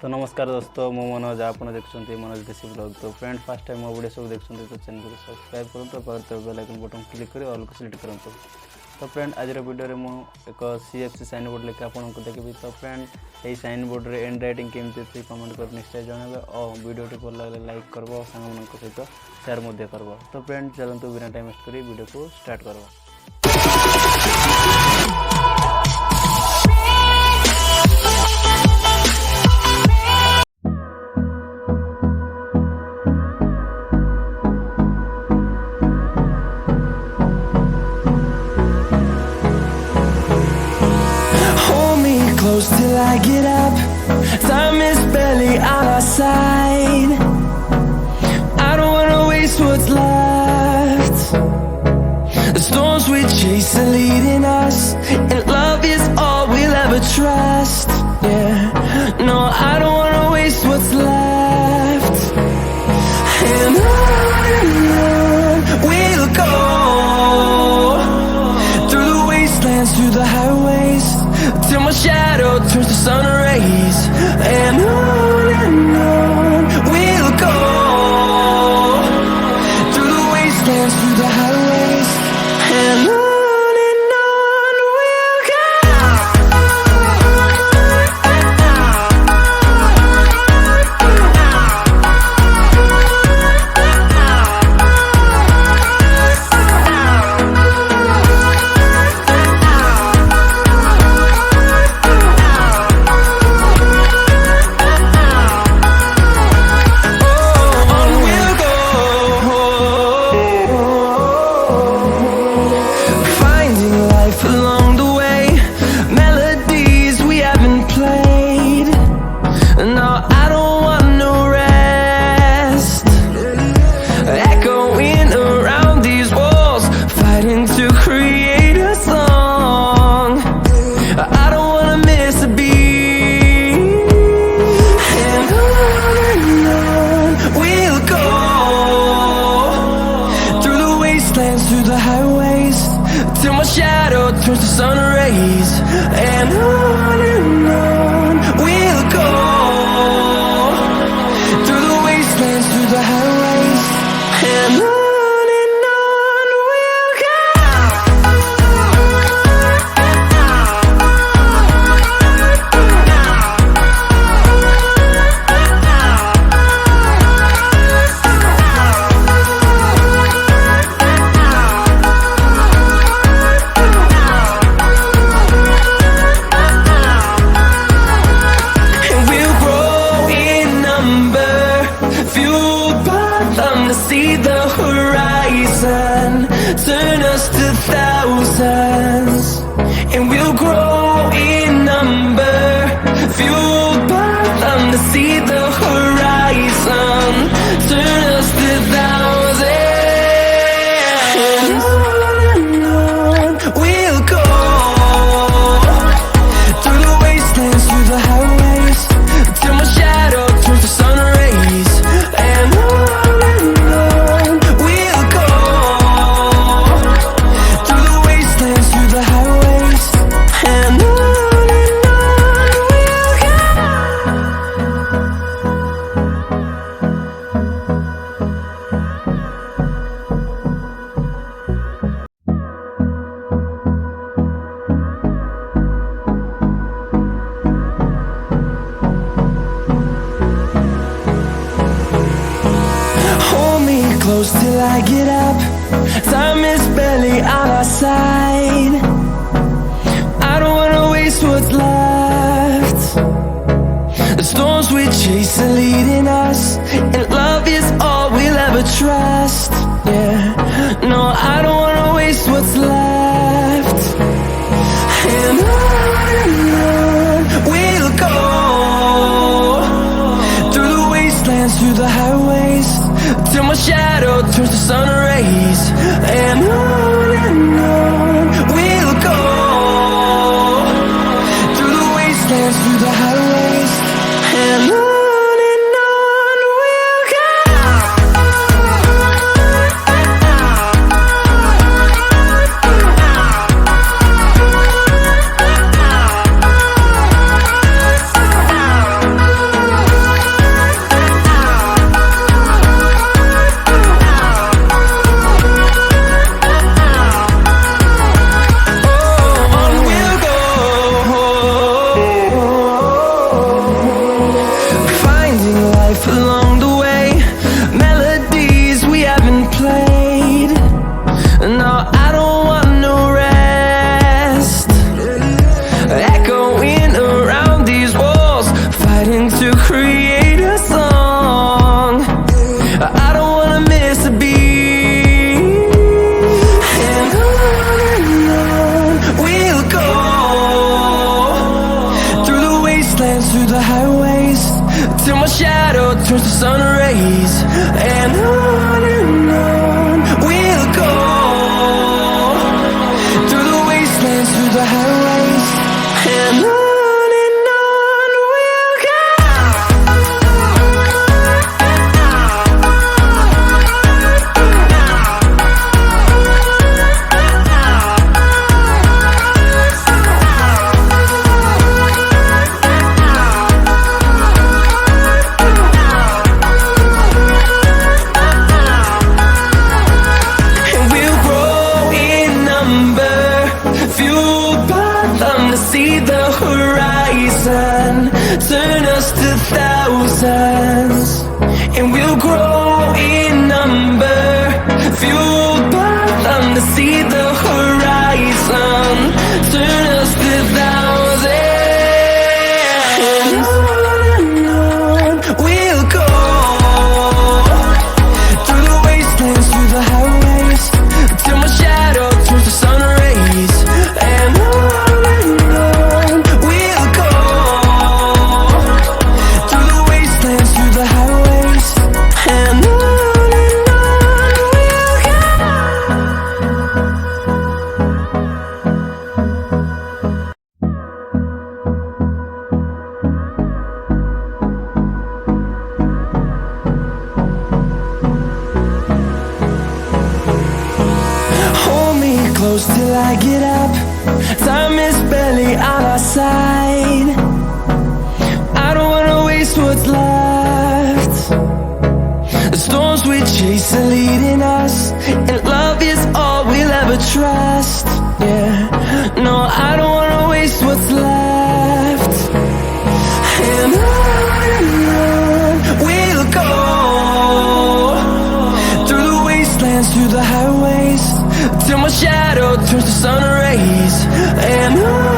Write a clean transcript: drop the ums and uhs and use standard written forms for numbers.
तो नमस्कार दोस्तों मो मनोज आप देखते मनोज देसी ब्लॉग। तो फ्रेंड फर्स्ट टाइम मो वीडियो सब देखते तो चैनल को सब्सक्राइब करूँ तो पाखर बेल आइकन बटन क्लिक कर ऑल को सिलेक्ट करूँ। तो फ्रेंड आज वीडियो में एक CFC साइन बोर्ड लेके आपको देखेबी। तो फ्रेंड ये साइन बोर्ड रे एंड राइटिंग केमती कमेंट कर निश्चय जनइबे और वीडियो भल लगे लाइक करब और सांग सहित शेयर करब। तो फ्रेंड चलते बिना टाइम वेस्ट कर वीडियो को स्टार्ट करब। Close till I get up. Time is barely on our side. I don't wanna waste what's left. The storms we chase are leading us, and love is all we'll ever trust. Yeah, no, I don't wanna waste what's left. And on we'll go, through the wastelands, through the highways, till my shadow turns to sun rays. And on we'll go, through the wastelands, through the highways, and on we'll go. Through the highways, till my shadow turns to sun rays. And on we'll go, through the wastelands, through the highways, and on we'll go. See the horizon turn us to thousands, and we'll grow in number, fueled by them to see the horizon turn us to thousands. And on we'll go, through the wastelands, through the highways, till my shadow turns to sun rays. And close till I get up. Time is barely on our side. I don't wanna waste what's left. The storms we chase are leading us, and love is all we'll ever trust. Yeah, no, I don't wanna waste what's left. And on we'll go, through the wastelands, through the highways, till my shadow turns to sun rays. And on we'll go, through the wastelands, through the highways, and on we'll go. wastelands, through the highways, till my shadow turns to sun rays. And on we'll go, through the wastelands, through the highways, and on we'll go. See the horizon, turn us to thousands, and we'll grow in number, fueled by them to see the horizon, turn us to thousands, and on we'll go, through the wastelands, through the highways, till my shadow turns to sun rays, and on close till I get up. Time is barely on our side. I don't wanna waste what's left. The storms we chase are leading us, and love is all we'll ever trust. Yeah, no, I don't wanna waste what's left. And on we'll go, through the wastelands, through the highways, till my shadow turns to sun rays, and on